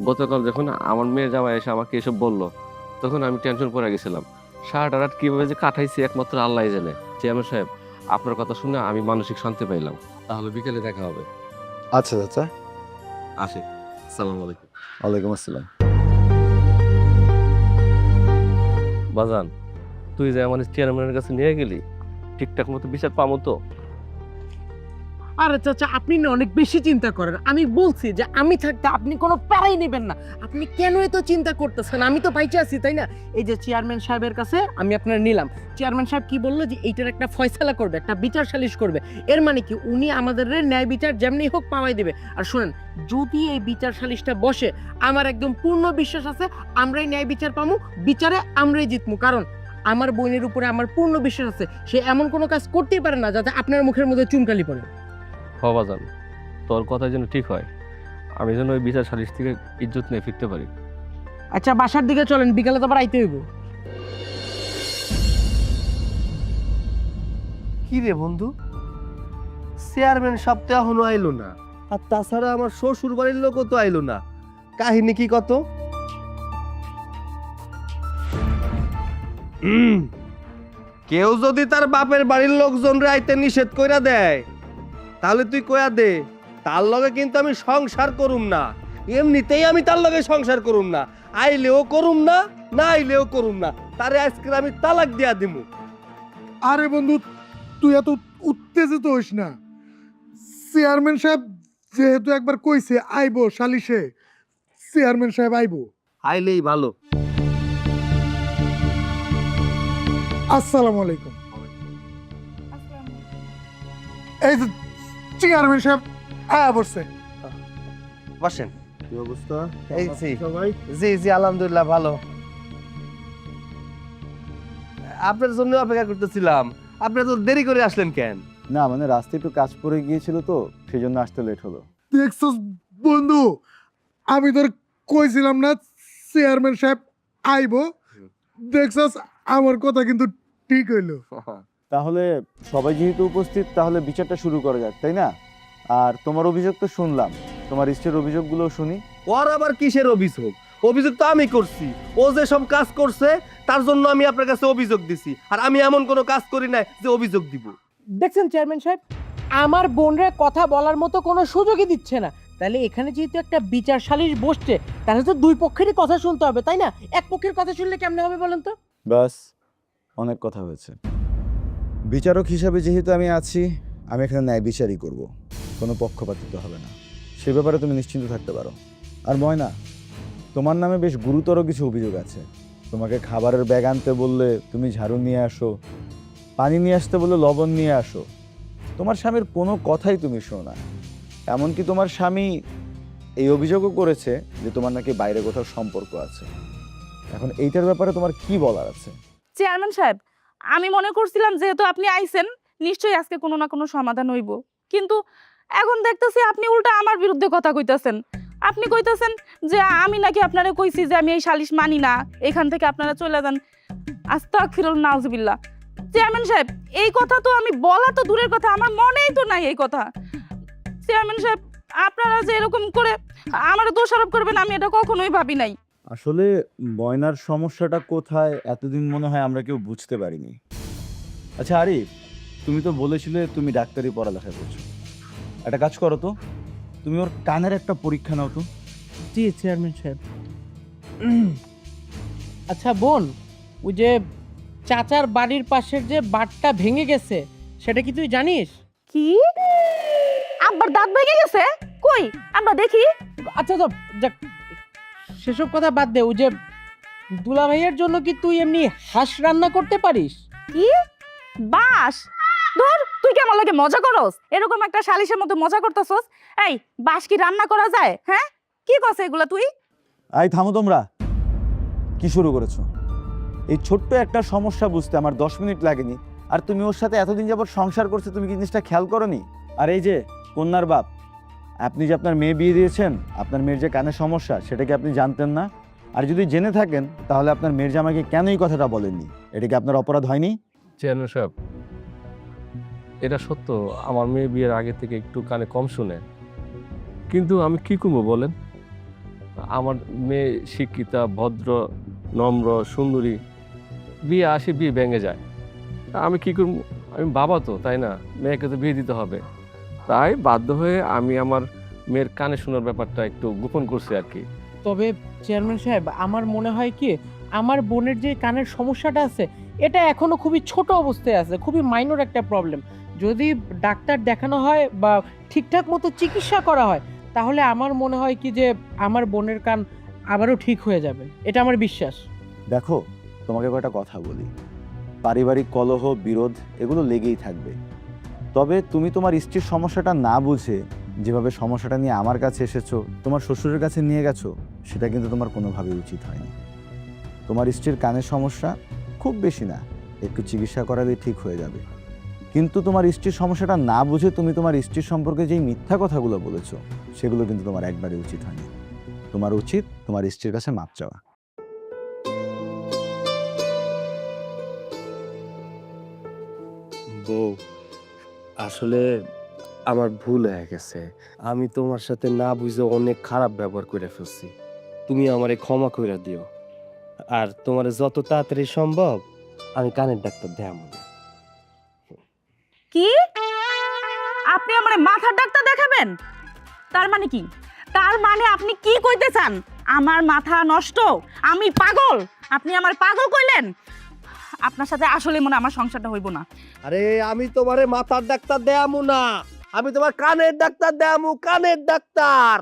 গতকাল যখন আমার মেয়ের জামাই এসে আমাকে এসব বললো, তখন আমি টেনশন পড়ে গেছিলাম। সারাটা রাত কীভাবে যে কাটাইছি একমাত্র আল্লাহ জানে। চেয়ারম্যান সাহেব, আপনার কথা শুনে আমি মানসিক শান্তি পাইলাম। তাহলে বিকেলে দেখা হবে। আচ্ছা চাচা, আসি। আসসালামু আলাইকুম। ওয়ালাইকুম আসসালাম। বাজান, তুই যে আমার চেয়ারম্যানের কাছে নিয়ে গেলি, ঠিকঠাক মতো বিচার পাবো তো? আরে চাচা, আপনি না অনেক বেশি চিন্তা করেন। আমি বলছি যে আমি থাকতে আপনি কোনো প্যারাই নেবেন না। আপনি কেন এত চিন্তা করতেছেন? আমি তো পাইচে আছি, তাই না? এই যে চেয়ারম্যান সাহেবের কাছে আমি আপনার নিলাম, চেয়ারম্যান সাহেব কি বললো যে এইটার একটা ফয়সালা করবে, একটা বিচার সালিশ করবে। এর মানে কি, উনি আমাদের ন্যায় বিচার যেমনি হোক পাওয়াই দেবে। আর শুনেন, যদি এই বিচার সালিশটা বসে, আমার একদম পূর্ণ বিশ্বাস আছে আমরাই ন্যায় বিচার পামু, বিচারে আমরাই জিতমু। কারণ আমার বোনের উপরে আমার পূর্ণ বিশ্বাস আছে, সে এমন কোনো কাজ করতেই পারে না যাতে আপনার মুখের মধ্যে চুনকালি পড়ে। বাজান, তোর কথা যেন ঠিক হয়, আমি যেন ওই বিচার সালিশ থেকে ইজ্জত নিয়ে ফিরতে পারি। আচ্ছা, বাসার দিকে চলেন, বিকালে তো আবার আইতে হইব। কি রে বন্ধু, চেয়ারম্যান সাহেব তো এখনো আইলো না, আর তাছাড়া আমার শ্বশুর বাড়ির লোকও তো আইলো না। কাহিনী কি কত? কেউ যদি তার বাপের বাড়ির লোকজনরে আইতে নিষেধ কইরা দেয়, তাহলে তুই কইয়া দে, তার লগে কিন্তু আমি সংসার করুম না। এমনিতেই আমি তার লগে সংসার করুম না, আইলেও করুম না, না আইলেও করুম না। তারে আজকে আমি তালাক দিয়া দিমু। আরে বন্ধু, তুই এত উত্তেজিত হইস না। চেয়ারম্যান সাহেব যেহেতু একবার কইছে আইবো সালিশে, চেয়ারম্যান সাহেব আইবো। আইলেই ভালো। আসসালামু আলাইকুম। এই যে চেয়ারম্যান সাহেব আয়া বসছে। বসেন। কি অবস্থা? এই জি। সবাই জি আলহামদুলিল্লাহ ভালো। আপনার জন্য অপেক্ষা করতেছিলাম, আপনি তো দেরি করে আসলেন কেন? না মানে রাস্তায় একটু কাজ পড়ে গিয়েছিল তো সেই জন্য আসতে লেট হলো। দেখছস বন্ধু, আমি তোর কইছিলাম না চেয়ারম্যান সাহেব আইবো, দেখছস আমার কথা কিন্তু ঠিক হইলো। তাহলে সবাই যেহেতু উপস্থিত তাহলে বিচারটা শুরু করা যাক, তাই না? আর তোমার অভিযোগ তো শুনলাম, তোমার স্ত্রীর অভিযোগগুলো শুনি। ওর আবার কিসের অভিযোগ? অভিযোগ তো আমি করছি। ও যে সব কাজ করছে তার জন্য আমি আপনার কাছে অভিযোগ দিছি, আর আমি এমন কোনো কাজ করি না যে অভিযোগ দিব। দেখছেন চেয়ারম্যান সাহেব, আমার বোনরে কথা বলার মতো কোনো সুযোগই দিচ্ছে না। তাহলে এখানে যেহেতু একটা বিচার সালিশ বসছে, তাহলে তো দুই পক্ষেরই কথা শুনতে হবে, তাই না? এক পক্ষের কথা শুনলে কেমনে হবে বলেন তো? বাস, অনেক কথা হয়েছে। বিচারক হিসাবে যেহেতু আমি আছি, আমি এখানে ন্যায় বিচারই করব, কোনো পক্ষপাতিত্ব হবে না, সে ব্যাপারে তুমি নিশ্চিন্ত থাকতে পারো। আর ময়না, তোমার নামে বেশ গুরুতর কিছু অভিযোগ আছে। তোমাকে খাবারের ব্যাগ আনতে বললে তুমি ঝাড়ু নিয়ে আসো, পানি নিয়ে আসতে বললে লবণ নিয়ে আসো। তোমার স্বামীর কোনো কথাই তুমি শোনো না। এমনকি তোমার স্বামী এই অভিযোগও করেছে যে তোমার নাকি বাইরে কোথাও সম্পর্ক আছে। এখন এইটার ব্যাপারে তোমার কি বলার আছে? চেয়ারম্যান সাহেব, আমি মনে করছিলাম যেহেতু আপনি আইছেন নিশ্চয়ই আজকে কোনো না কোনো সমাধান হইব, কিন্তু এখন দেখতেছি আপনি উল্টা আমার বিরুদ্ধে কথা কইতাছেন। আপনি কইতাছেন যে আমি নাকি আপনারা কইছি যে আমি এই সালিশ মানি না, এখান থেকে আপনারা চলে যান। আস্তাগফিরুল্লাহ নাউজুবিল্লাহ। চেয়ারম্যান সাহেব, এই কথা তো আমি বলা তো দূরের কথা, আমার মনেই তো নাই এই কথা। চেয়ারম্যান সাহেব, আপনারা যে এরকম করে আমার দোষারোপ করবেন আমি এটা কখনোই ভাবি নাই। আসলে ময়নার সমস্যাটা কোথায় এতদিন মনে হয় আমরা কেউ বুঝতে পারিনি। আচ্ছা আরিফ, তুমি তো বলেছিলে তুমি ডাক্তারি পড়ালেখা করছো, একটা কাজ করো তো, তুমি ওর কানের একটা পরীক্ষা নাও তো। জি চেয়ারম্যান সাহেব। আচ্ছা বোন, ওই যে চাচার বাড়ির পাশের যে বাঁটটা ভেঙে গেছে সেটা কি তুই জানিস? কি? আব্বার দাঁত ভেঙে গেছে? কই আমরা দেখি। আচ্ছা তো যাক, সেসব কথা বাদ দে। ওই যে দুলা ভাইয়ের জন্য কি তুই এমনি হাঁস রান্না করতে পারিস? কি? বাস? ধর, তুই কি আমার লাগে মজা করস? এরকম একটা সালিশের মতো মজা করতেছস? এই বাস কি রান্না করা যায়? হ্যাঁ, কি কস এগুলা তুই? আই থামো তোমরা, কি শুরু করেছো? এই ছোট্ট একটা সমস্যা বুঝতে আমার 10 মিনিট লাগেনি, আর তুমি ওর সাথে এতদিন যাবত সংসার করছো, তুমি কি জিনিসটা খেয়াল করোনি? আর এই যে কন্যার বাপ, আপনি যে আপনার মেয়ে বিয়ে দিয়েছেন, আপনার মেয়ের যে কানে সমস্যা সেটা কি আপনি জানতেন না? আর যদি জেনে থাকেন তাহলে আপনার মেয়ের জামাইকে কেন এই কথাটা বলেননি? এটা কি আপনার অপরাধ হয়নি? চেয়ারম্যান সাহেব, এটা সত্য, আমার মেয়ে বিয়ের আগে থেকে একটু কানে কম শুনে, কিন্তু আমি কি করবো বলেন? আমার মেয়ে শিক্ষিতা, ভদ্র, নম্র, সুন্দরী, বিয়ে আসে বিয়ে ভেঙে যায়, আমি কি করবো? আমি বাবা তো, তাই না? মেয়েকে তো বিয়ে দিতে হবে, তাই বাধ্য হয়ে আমি আমার মেয়ের কানে শোনার ব্যাপারটা একটু গোপন করছি আর কি। তবে চেয়ারম্যান সাহেব, আমার মনে হয় কি, আমার বোনের যে কানের সমস্যাটা আছে এটা এখনো খুবই ছোট অবস্থায় আছে, খুবই মাইনর একটা প্রবলেম। যদি ডাক্তার দেখানো হয় বা ঠিকঠাক মতো চিকিৎসা করা হয় তাহলে আমার মনে হয় কি যে আমার বোনের কান আবারও ঠিক হয়ে যাবে, এটা আমার বিশ্বাস। দেখো, তোমাকে কয়েকটা কথা বলি, পারিবারিক কলহ, বিরোধ এগুলো লেগেই থাকবে। তবে তুমি তোমার স্ত্রীর সমস্যাটা না বুঝে যেভাবে সমস্যাটা নিয়ে আমার কাছে এসেছো, তোমার শ্বশুরের কাছে নিয়ে গেছো, সেটা কিন্তু তোমার কোনোভাবেই উচিত হয়নি। তোমার স্ত্রীর কানের সমস্যা খুব বেশি না, একটু চিকিৎসা করালেই ঠিক হয়ে যাবে। কিন্তু তোমার স্ত্রীর সমস্যাটা না বুঝে তুমি তোমার স্ত্রীর সম্পর্কে যেই মিথ্যা কথাগুলো বলেছো সেগুলো কিন্তু তোমার একবারে উচিত হয়নি। তোমার উচিত তোমার স্ত্রীর কাছে মাপ চাওয়া। বউ, আসলে আমার ভুল হয়ে গেছে। আমি তোমার সাথে না বুঝে অনেক খারাপ ব্যবহার করে ফেলছি। তুমি আমারে ক্ষমা করে দিও, আর তোমার যত তাড়াতাড়ি সম্ভব আমি কানের ডাক্তার দেখাবো। কি? আপনি আমার মাথার ডাক্তার দেখাবেন? তার মানে কি? তার মানে আপনি কি কইতে চান? আমার মাথা নষ্ট, আমি পাগল? আপনি আমার পাগল কইলেন? আপনার সাথে আসলে মনে হয় আমার সংসারটা হইব না। আরে আমি তোমারে মাথার ডাক্তার দেয়ামু না, আমি তোমার কানের ডাক্তার দেয়ামু, কানের ডাক্তার।